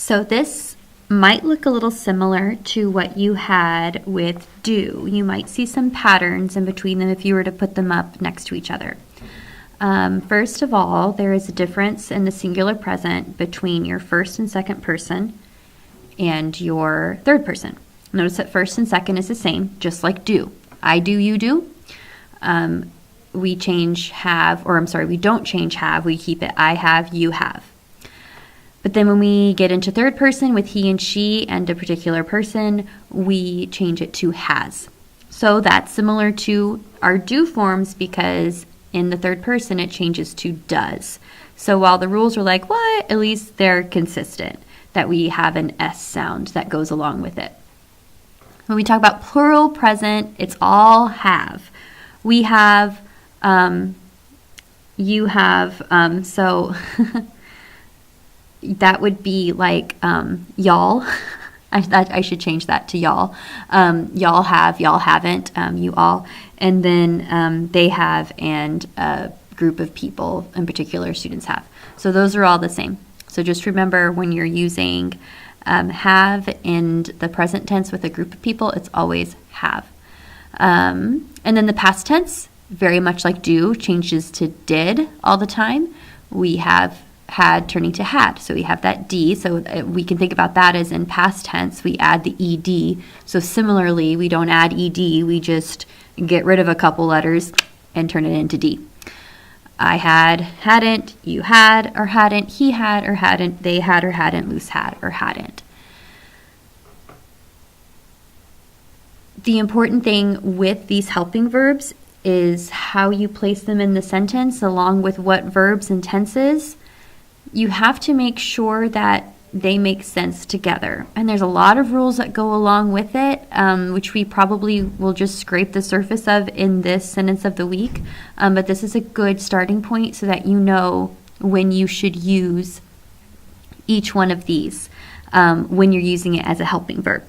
So this might look a little similar to what you had with do. You might see some patterns in between them if you were to put them up next to each other. First of all, there is a difference in the singular present between your first and second person and your third person. Notice that first and second is the same, just like do. I do, you do. We change have, or I'm sorry, we don't change have. We keep it I have, you have. But then when we get into third person with he and she and a particular person, we change it to has. So that's similar to our do forms because in the third person it changes to does. So while the rules are like, what? At least they're consistent, that we have an S sound that goes along with it. When we talk about plural present, it's all have. We have, you have, so... that would be like y'all. I should change that to y'all. Y'all have, y'all haven't, you all. And then they have and a group of people, in particular students have. So those are all the same. So just remember when you're using have in the present tense with a group of people, it's always have. And then the past tense, very much like do, changes to did all the time. We have had turning to had. So we have that D. So we can think about that as in past tense, we add the ED. So similarly, we don't add ED, we just get rid of a couple letters and turn it into D. I had, hadn't, you had or hadn't, he had or hadn't, they had or hadn't, Luce had or hadn't. The important thing with these helping verbs is how you place them in the sentence along with what verbs and tenses. You have to make sure that they make sense together. And there's a lot of rules that go along with it, which we probably will just scrape the surface of in this sentence of the week. But this is a good starting point so that you know when you should use each one of these when you're using it as a helping verb.